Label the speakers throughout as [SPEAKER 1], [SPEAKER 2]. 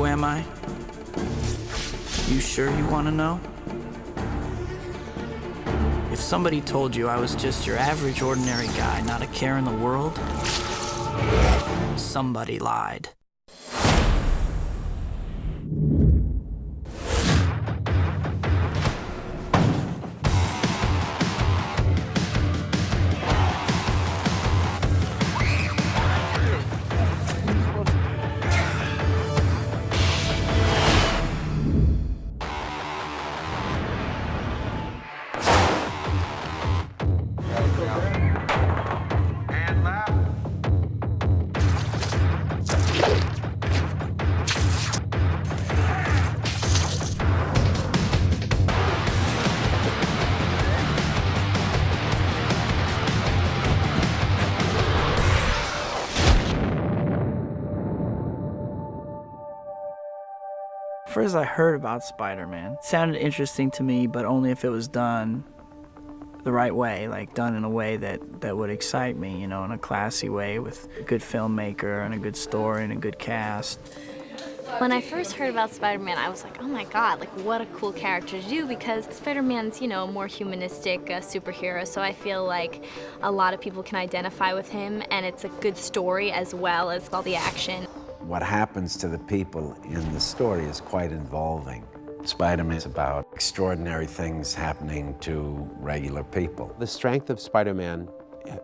[SPEAKER 1] Who am I? You sure you want to know? If somebody told you I was just your average, ordinary guy, not a care in the world, somebody lied. First I heard about Spider-Man. It sounded interesting to me, but only if it was done the right way, like done in a way that would excite me, you know, in a classy way with a good filmmaker and a good story and a good cast.
[SPEAKER 2] When I first heard about Spider-Man, I was like, oh my God, like what a cool character to do, because Spider-Man's, you know, a more humanistic superhero, so I feel like a lot of people can identify with him, and it's a good story as well as all the action.
[SPEAKER 3] What happens to the people in the story is quite involving. Spider-Man is about extraordinary things happening to regular people.
[SPEAKER 4] The strength of Spider-Man,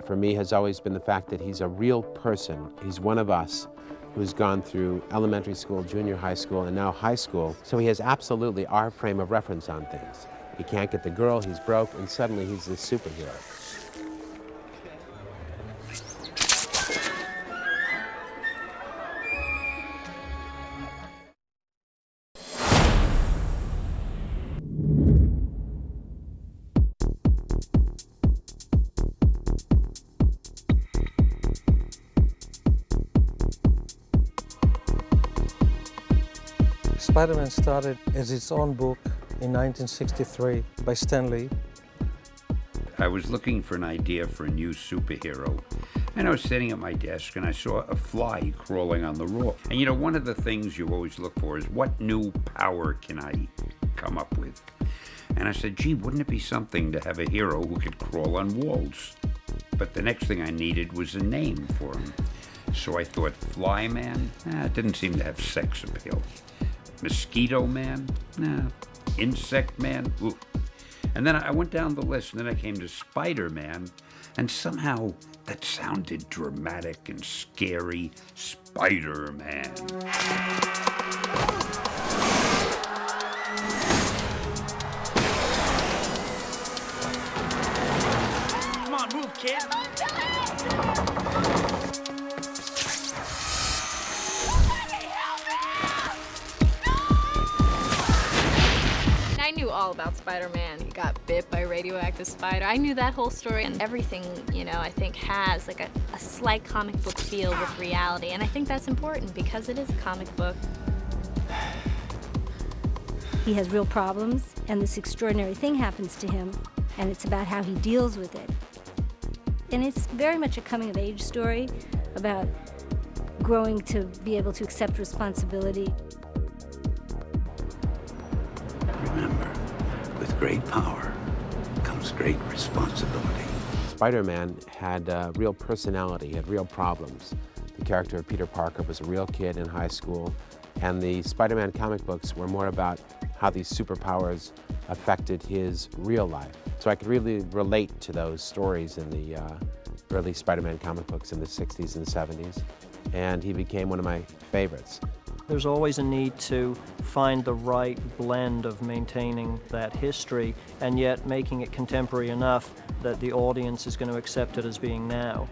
[SPEAKER 4] for me, has always been the fact that he's a real person. He's one of us who's gone through elementary school, junior high school, and now high school. So he has absolutely our frame of reference on things. He can't get the girl, he's broke, and suddenly he's this superhero.
[SPEAKER 5] Spider-Man started as its own book in 1963 by Stan Lee.
[SPEAKER 6] I was looking for an idea for a new superhero, and I was sitting at my desk and I saw a fly crawling on the wall. And you know, one of the things you always look for is what new power can I come up with? And I said, gee, wouldn't it be something to have a hero who could crawl on walls? But the next thing I needed was a name for him. So I thought Fly Man? It didn't seem to have sex appeal. Mosquito Man? Nah. Insect Man? Ooh. And then I went down the list, and then I came to Spider-Man, and somehow that sounded dramatic and scary. Spider-Man.
[SPEAKER 1] Come on, move, kid.
[SPEAKER 2] I knew all about Spider-Man. He got bit by a radioactive spider. I knew that whole story, and everything, you know, I think has like a slight comic book feel with reality, and I think that's important because it is a comic book.
[SPEAKER 7] He has real problems, and this extraordinary thing happens to him, and it's about how he deals with it. And it's very much a coming-of-age story about growing to be able to accept responsibility.
[SPEAKER 3] Remember, with great power comes great responsibility.
[SPEAKER 4] Spider-Man had real personality, he had real problems. The character of Peter Parker was a real kid in high school, and the Spider-Man comic books were more about how these superpowers affected his real life. So I could really relate to those stories in the early Spider-Man comic books in the 60s and 70s, and he became one of my favorites.
[SPEAKER 8] There's always a need to find the right blend of maintaining that history and yet making it contemporary enough that the audience is going to accept it as being now.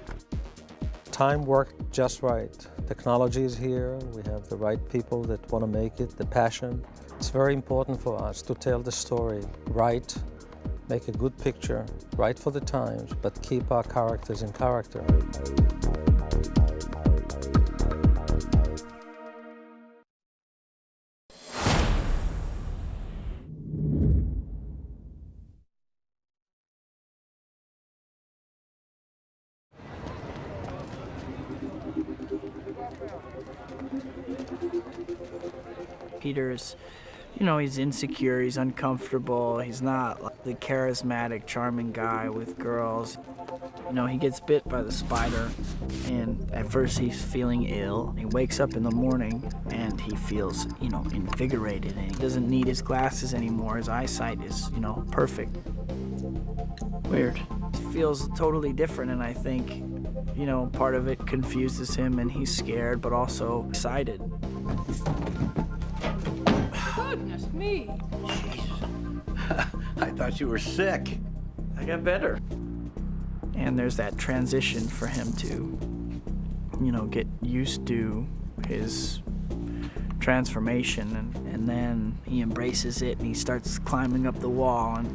[SPEAKER 5] Time worked just right. Technology is here, we have the right people that want to make it, the passion. It's very important for us to tell the story right, make a good picture, right for the times, but keep our characters in character.
[SPEAKER 1] Peter's, you know, he's insecure, he's uncomfortable, he's not like the charismatic, charming guy with girls. You know, he gets bit by the spider, and at first he's feeling ill. He wakes up in the morning, and he feels, you know, invigorated, and he doesn't need his glasses anymore. His eyesight is, you know, perfect. Weird. He feels totally different, and I think, you know, part of it confuses him, and he's scared, but also excited.
[SPEAKER 9] Goodness me!
[SPEAKER 3] I thought you were sick.
[SPEAKER 1] I got better. And there's that transition for him to, you know, get used to his transformation, and then he embraces it, and he starts climbing up the wall and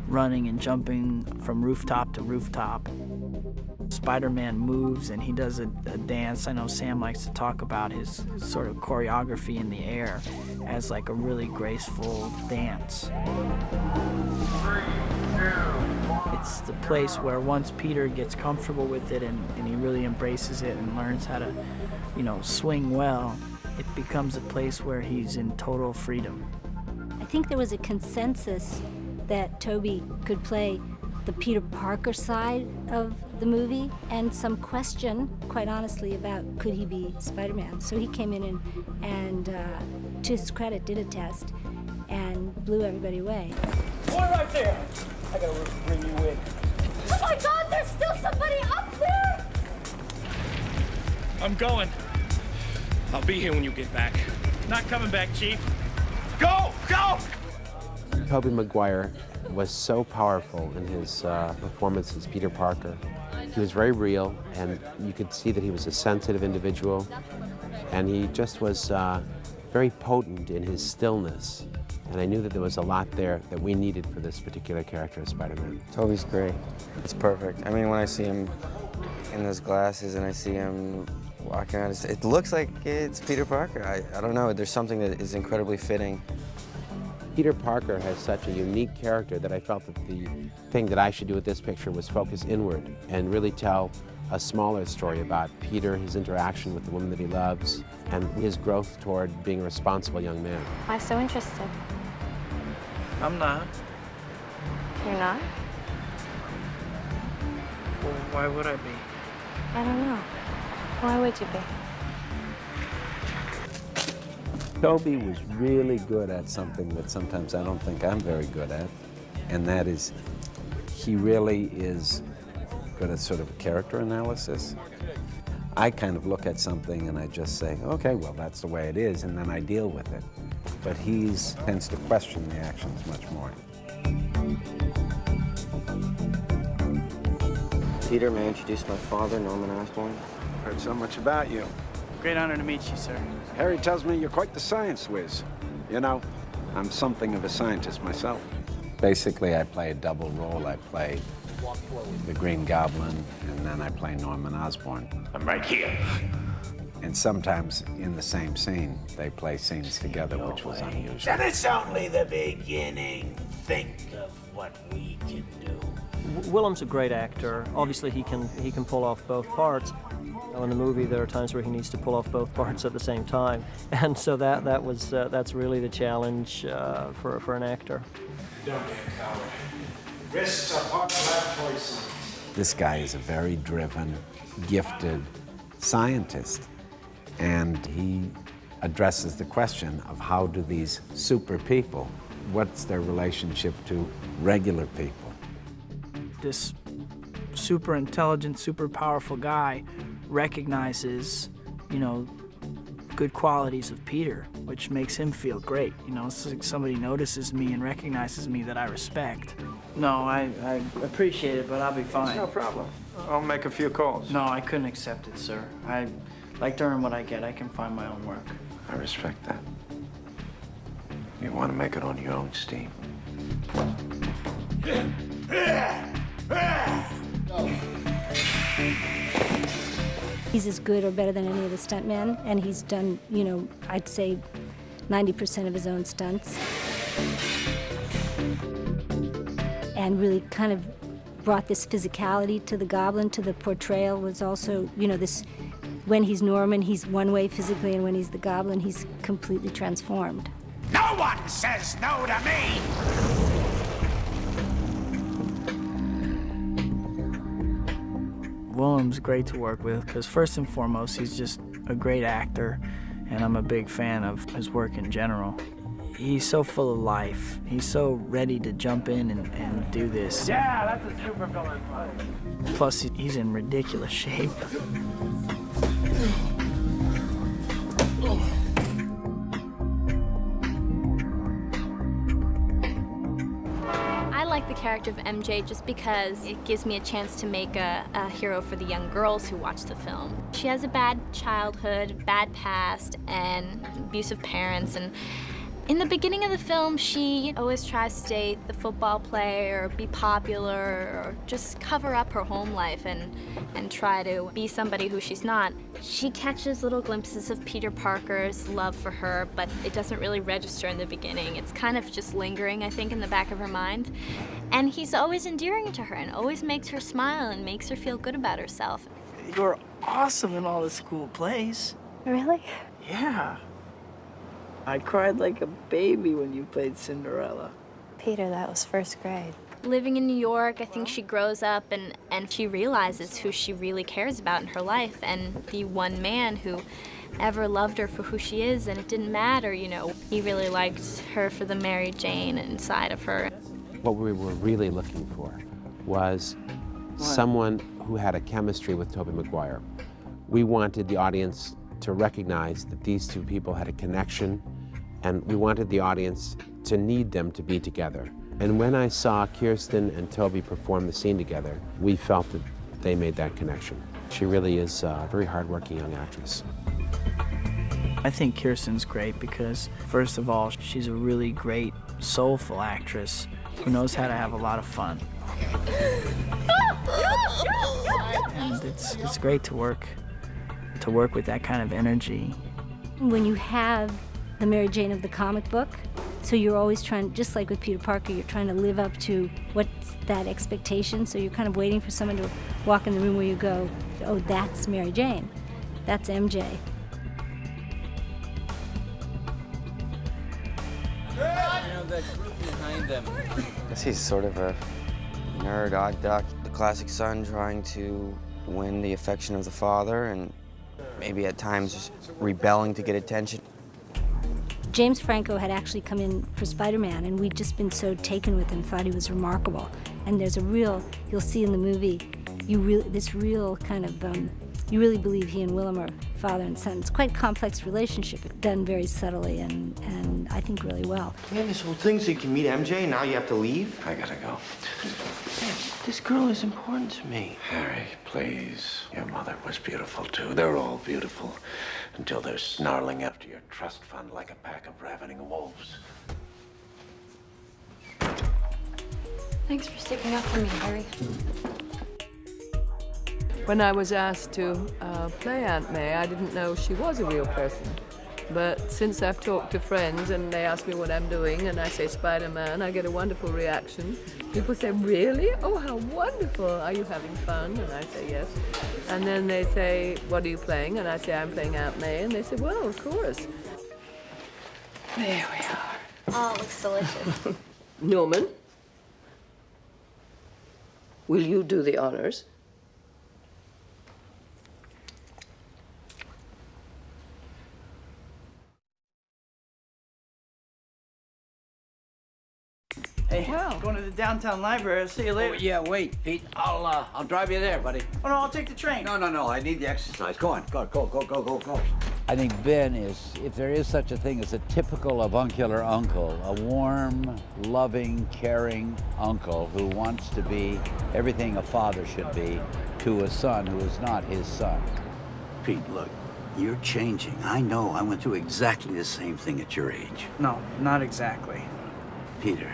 [SPEAKER 1] running and jumping from rooftop to rooftop. Spider-Man moves, and he does a dance. I know Sam likes to talk about his sort of choreography in the air as like a really graceful dance. It's the place where once Peter gets comfortable with it and he really embraces it and learns how to, you know, swing well, it becomes a place where he's in total freedom.
[SPEAKER 7] I think there was a consensus that Tobey could play the Peter Parker side of the movie, and some question, quite honestly, about could he be Spider-Man. So he came in and to his credit, did a test and blew everybody away.
[SPEAKER 10] Boy, right there! I gotta bring you in.
[SPEAKER 2] Oh my God, there's still somebody up there!
[SPEAKER 10] I'm going. I'll be here when you get back. Not coming back, Chief. Go! Go!
[SPEAKER 4] Tobey Maguire was so powerful in his performance as Peter Parker. He was very real, and you could see that he was a sensitive individual, and he just was very potent in his stillness. And I knew that there was a lot there that we needed for this particular character of Spider-Man.
[SPEAKER 11] Tobey's great. It's perfect. I mean, when I see him in those glasses and I see him walking around, it looks like it's Peter Parker. I don't know, there's something that is incredibly fitting.
[SPEAKER 4] Peter Parker has such a unique character that I felt that the thing that I should do with this picture was focus inward and really tell a smaller story about Peter, his interaction with the woman that he loves, and his growth toward being a responsible young man.
[SPEAKER 2] Why so interested?
[SPEAKER 1] I'm not.
[SPEAKER 2] You're not?
[SPEAKER 1] Well, why would I be?
[SPEAKER 2] I don't know. Why would you be?
[SPEAKER 3] Tobey was really good at something that sometimes I don't think I'm very good at, and that is he really is good at sort of a character analysis. I kind of look at something and I just say, okay, well, that's the way it is, and then I deal with it. But he tends to question the actions much more.
[SPEAKER 11] Peter, may I introduce my father, Norman Osborn?
[SPEAKER 3] Heard so much about you.
[SPEAKER 1] Great honor to meet you, sir.
[SPEAKER 3] Harry tells me you're quite the science whiz. You know, I'm something of a scientist myself. Basically, I play a double role. I play the Green Goblin, and then I play Norman Osborn.
[SPEAKER 10] I'm right here.
[SPEAKER 3] And sometimes in the same scene, they play scenes together, which was unusual.
[SPEAKER 10] And it's only the beginning. Think of what we can do.
[SPEAKER 8] Willem's a great actor. Obviously, he can pull off both parts. In the movie, there are times where he needs to pull off both parts at the same time, and so that's really the challenge for an actor.
[SPEAKER 10] Don't be a coward. Risks are part of laboratory science.
[SPEAKER 3] This guy is a very driven, gifted scientist, and he addresses the question of how do these super people, what's their relationship to regular people?
[SPEAKER 1] This super intelligent, super powerful guy recognizes, you know, good qualities of Peter, which makes him feel great. You know, it's like somebody notices me and recognizes me that I respect. No, I appreciate it, but I'll be fine.
[SPEAKER 12] No problem. I'll make a few calls.
[SPEAKER 1] No, I couldn't accept it, sir. I like to earn what I get. I can find my own work.
[SPEAKER 12] I respect that. You want to make it on your own steam.
[SPEAKER 7] He's as good or better than any of the stuntmen, and he's done, you know, I'd say 90% of his own stunts. And really kind of brought this physicality to the Goblin, to the portrayal, was also, you know, this When he's Norman, he's one way physically, and when he's the Goblin, he's completely transformed.
[SPEAKER 10] No one says no to me!
[SPEAKER 1] Willem's great to work with because first and foremost, he's just a great actor, and I'm a big fan of his work in general. He's so full of life. He's so ready to jump in and do this.
[SPEAKER 10] Yeah, that's a super villain fight.
[SPEAKER 1] Plus, he's in ridiculous shape.
[SPEAKER 2] I like the character of MJ just because it gives me a chance to make a hero for the young girls who watch the film. She has a bad childhood, bad past, and abusive parents, and in the beginning of the film, she always tries to date the football player, or be popular, or just cover up her home life and try to be somebody who she's not. She catches little glimpses of Peter Parker's love for her, but it doesn't really register in the beginning. It's kind of just lingering, I think, in the back of her mind. And he's always endearing to her and always makes her smile and makes her feel good about herself.
[SPEAKER 1] You're awesome in all the school plays.
[SPEAKER 2] Really?
[SPEAKER 1] Yeah. I cried like a baby when you played Cinderella.
[SPEAKER 2] Peter, that was first grade. Living in New York, I think she grows up and she realizes who she really cares about in her life, and the one man who ever loved her for who she is, and it didn't matter, you know. He really liked her for the Mary Jane inside of her.
[SPEAKER 4] What we were really looking for was someone who had a chemistry with Tobey Maguire. We wanted the audience to recognize that these two people had a connection, and we wanted the audience to need them to be together. And when I saw Kirsten and Tobey perform the scene together, we felt that they made that connection. She really is a very hardworking young actress.
[SPEAKER 1] I think Kirsten's great because, first of all, she's a really great, soulful actress who knows how to have a lot of fun. And it's great to work with that kind of energy.
[SPEAKER 7] When you have the Mary Jane of the comic book, so you're always trying, just like with Peter Parker, you're trying to live up to what's that expectation, so you're kind of waiting for someone to walk in the room where you go, oh, that's Mary Jane, that's MJ.
[SPEAKER 11] That group behind them. I guess he's sort of a nerd, odd duck, the classic son trying to win the affection of the father, and maybe at times rebelling to get attention.
[SPEAKER 7] James Franco had actually come in for Spider-Man, and we'd just been so taken with him, thought he was remarkable. And there's a real, you'll see in the movie, this real kind of, you really believe he and Willem are father and son. It's quite a complex relationship, but done very subtly and I think really well.
[SPEAKER 13] Man, this whole thing so you can meet MJ, now you have to leave?
[SPEAKER 12] I gotta go.
[SPEAKER 13] Man, this girl is important to me.
[SPEAKER 12] Harry, please. Your mother was beautiful, too. They're all beautiful. Until they're snarling after your trust fund like a pack of ravening wolves.
[SPEAKER 2] Thanks for sticking up for me, Harry.
[SPEAKER 9] When I was asked to play Aunt May, I didn't know she was a real person. But since I've talked to friends and they ask me what I'm doing and I say Spider-Man, I get a wonderful reaction. People say, really? Oh, how wonderful. Are you having fun? And I say, yes. And then they say, what are you playing? And I say, I'm playing Aunt May. And they say, well, of course. There we are.
[SPEAKER 2] Oh, it looks delicious.
[SPEAKER 9] Norman, will you do the honors?
[SPEAKER 1] Hey, going to the downtown library. I'll see you later.
[SPEAKER 14] Oh, yeah, wait, Pete. I'll drive you there, buddy.
[SPEAKER 1] Oh, no, I'll take the train.
[SPEAKER 14] No. I need the exercise. Go on. Go.
[SPEAKER 15] I think Ben is, if there is such a thing as a typical avuncular uncle, a warm, loving, caring uncle who wants to be everything a father should be to a son who is not his son.
[SPEAKER 14] Pete, look, you're changing. I know. I went through exactly the same thing at your age.
[SPEAKER 1] No, not exactly.
[SPEAKER 14] Peter,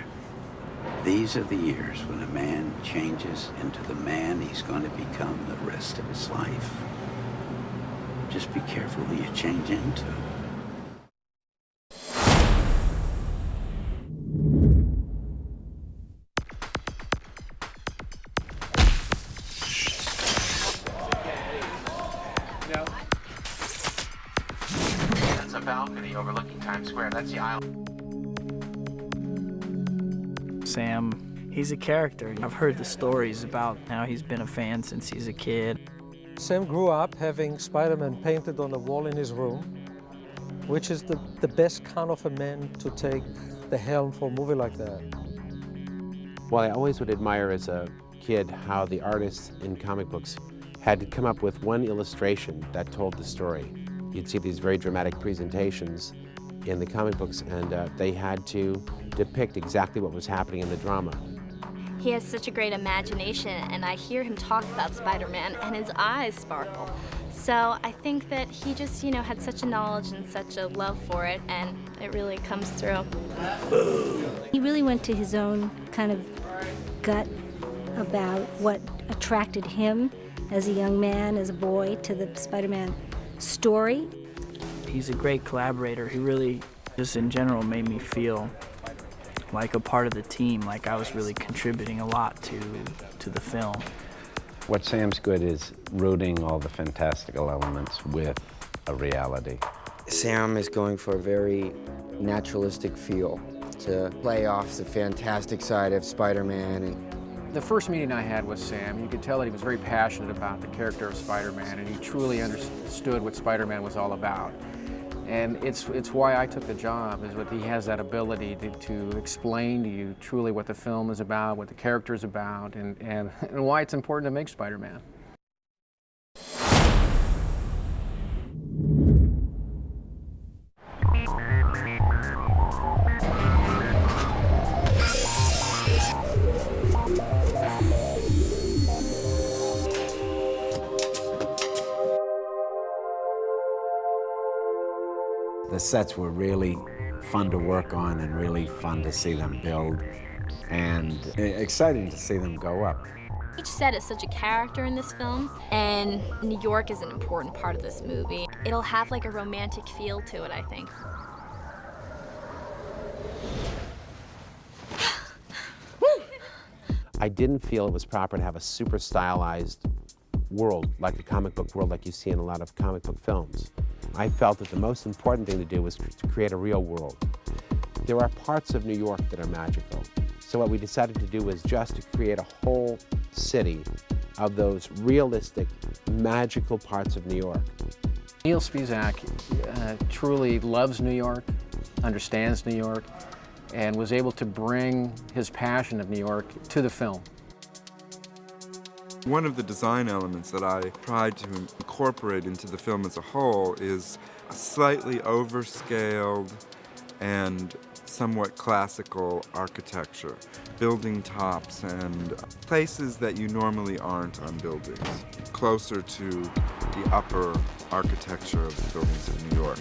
[SPEAKER 14] these are the years when a man changes into the man he's going to become the rest of his life. Just be careful who you change into.
[SPEAKER 4] a balcony overlooking Times Square. That's the aisle.
[SPEAKER 1] Sam, he's a character. I've heard the stories about how he's been a fan since he's a kid.
[SPEAKER 5] Sam grew up having Spider-Man painted on the wall in his room, which is the best kind of a man to take the helm for a movie like that.
[SPEAKER 4] Well, I always would admire as a kid how the artists in comic books had come up with one illustration that told the story. You'd see these very dramatic presentations in the comic books, and they had to depict exactly what was happening in the drama.
[SPEAKER 2] He has such a great imagination, and I hear him talk about Spider-Man, and his eyes sparkle. So I think that he just, you know, had such a knowledge and such a love for it, and it really comes through.
[SPEAKER 7] He really went to his own kind of gut about what attracted him as a young man, as a boy, to the Spider-Man story.
[SPEAKER 1] He's a great collaborator. He really, just in general, made me feel like a part of the team, like I was really contributing a lot to the film.
[SPEAKER 3] What Sam's good is rooting all the fantastical elements with a reality.
[SPEAKER 11] Sam is going for a very naturalistic feel to play off the fantastic side of Spider-Man.
[SPEAKER 16] The first meeting I had with Sam, you could tell that he was very passionate about the character of Spider-Man, and he truly understood what Spider-Man was all about. And it's why I took the job, is that he has that ability to explain to you truly what the film is about, what the character is about, and why it's important to make Spider-Man.
[SPEAKER 3] The sets were really fun to work on and really fun to see them build, and exciting to see them go up.
[SPEAKER 2] Each set is such a character in this film, and New York is an important part of this movie. It'll have like a romantic feel to it, I think.
[SPEAKER 4] I didn't feel it was proper to have a super stylized world, like the comic book world like you see in a lot of comic book films. I felt that the most important thing to do was to create a real world. There are parts of New York that are magical. So what we decided to do was just to create a whole city of those realistic, magical parts of New York.
[SPEAKER 16] Neil Spizak truly loves New York, understands New York, and was able to bring his passion of New York to the film.
[SPEAKER 17] One of the design elements that I tried to incorporate into the film as a whole is a slightly overscaled and somewhat classical architecture, building tops and places that you normally aren't on buildings, closer to the upper architecture of the buildings of New York.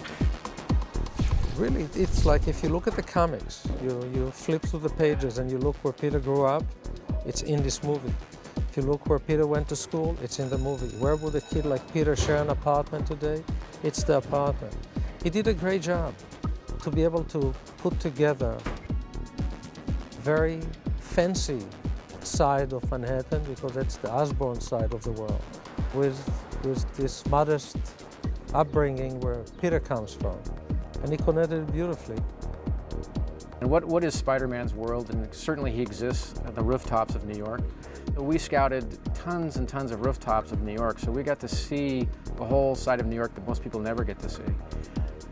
[SPEAKER 5] Really, it's like if you look at the comics, you flip through the pages and you look where Peter grew up, it's in this movie. If you look where Peter went to school, it's in the movie. Where would a kid like Peter share an apartment today? It's the apartment. He did a great job to be able to put together a very fancy side of Manhattan, because that's the Osborne side of the world, with this modest upbringing where Peter comes from. And he connected it beautifully.
[SPEAKER 16] And what is Spider-Man's world? And certainly he exists at the rooftops of New York. We scouted tons and tons of rooftops of New York, so we got to see the whole side of New York that most people never get to see.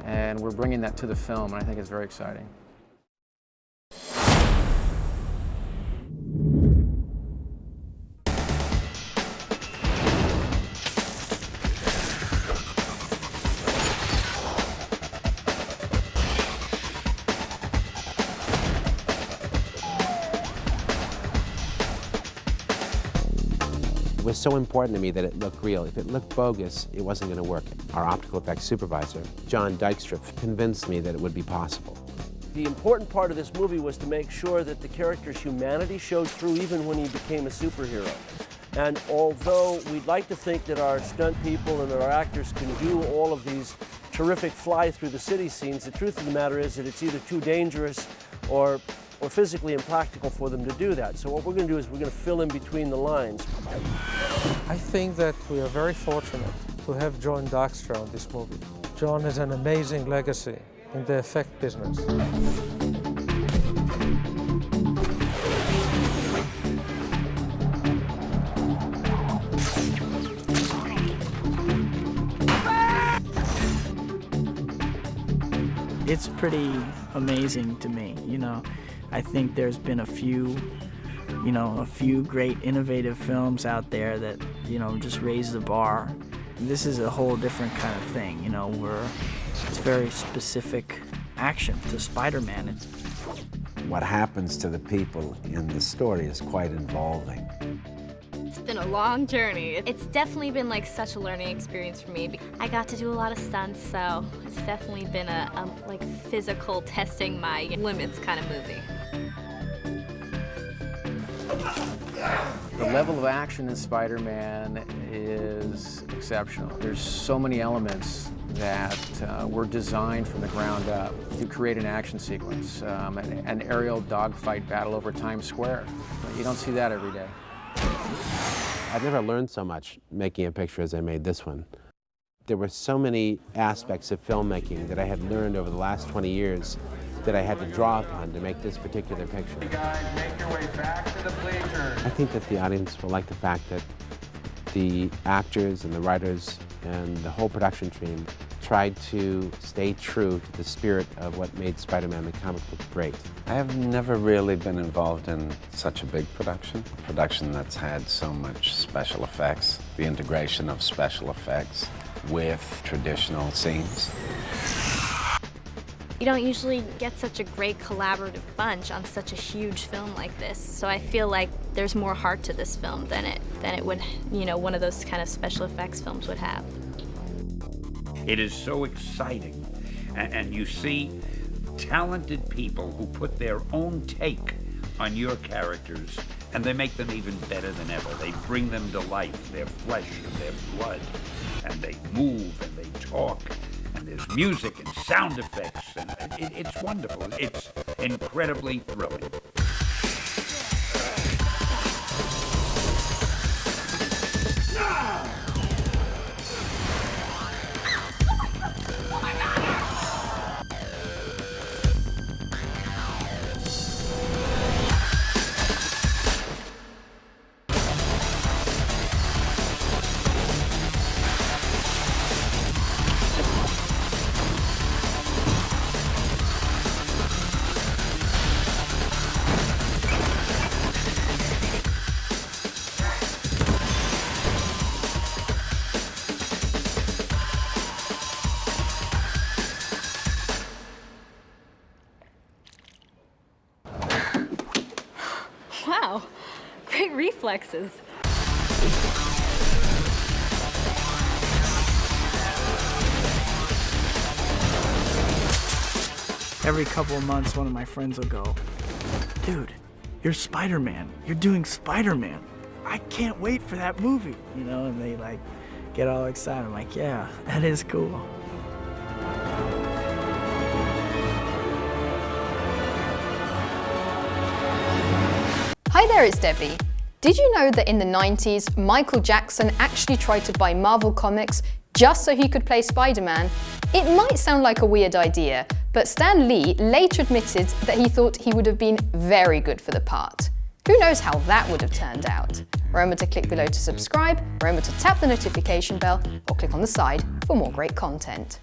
[SPEAKER 16] And we're bringing that to the film, and I think it's very exciting.
[SPEAKER 4] It was so important to me that it looked real. If it looked bogus, it wasn't going to work. Our optical effects supervisor, John Dykstra, convinced me that it would be possible.
[SPEAKER 18] The important part of this movie was to make sure that the character's humanity showed through even when he became a superhero. And although we'd like to think that our stunt people and our actors can do all of these terrific fly through the city scenes, the truth of the matter is that it's either too dangerous or physically impractical for them to do that. So what we're going to do is we're going to fill in between the lines.
[SPEAKER 5] I think that we are very fortunate to have John Dykstra on this movie. John has an amazing legacy in the effect business.
[SPEAKER 1] It's pretty amazing to me, you know. I think there's been a few great innovative films out there that, you know, just raise the bar. This is a whole different kind of thing, you know, where it's very specific action to Spider-Man.
[SPEAKER 3] What happens to the people in the story is quite involving.
[SPEAKER 2] It's been a long journey. It's definitely been like such a learning experience for me. I got to do a lot of stunts, so it's definitely been a like physical testing my limits kind of movie.
[SPEAKER 16] The level of action in Spider-Man is exceptional. There's so many elements that were designed from the ground up to create an action sequence, an aerial dogfight battle over Times Square. You don't see that every day.
[SPEAKER 4] I've never learned so much making a picture as I made this one. There were so many aspects of filmmaking that I had learned over the last 20 years that I had to draw upon to make this particular picture.
[SPEAKER 19] You guys make your way back to the bleachers.
[SPEAKER 4] I think that the audience will like the fact that the actors and the writers and the whole production team tried to stay true to the spirit of what made Spider-Man the comic book great.
[SPEAKER 3] I have never really been involved in such a big production that's had so much special effects, the integration of special effects with traditional scenes.
[SPEAKER 2] You don't usually get such a great collaborative bunch on such a huge film like this, so I feel like there's more heart to this film than it would, you know, one of those kind of special effects films would have.
[SPEAKER 6] It is so exciting, and you see talented people who put their own take on your characters, and they make them even better than ever. They bring them to life, their flesh and their blood, and they move and they talk, and there's music and sound effects, and it's wonderful. It's incredibly thrilling.
[SPEAKER 2] Wow, great reflexes.
[SPEAKER 1] Every couple of months, one of my friends will go, "Dude, you're Spider-Man. You're doing Spider-Man. I can't wait for that movie." You know, and they like get all excited. I'm like, yeah, that is cool.
[SPEAKER 20] Hi there, it's Debbie. Did you know that in the 90s, Michael Jackson actually tried to buy Marvel Comics just so he could play Spider-Man? It might sound like a weird idea, but Stan Lee later admitted that he thought he would have been very good for the part. Who knows how that would have turned out? Remember to click below to subscribe, remember to tap the notification bell, or click on the side for more great content.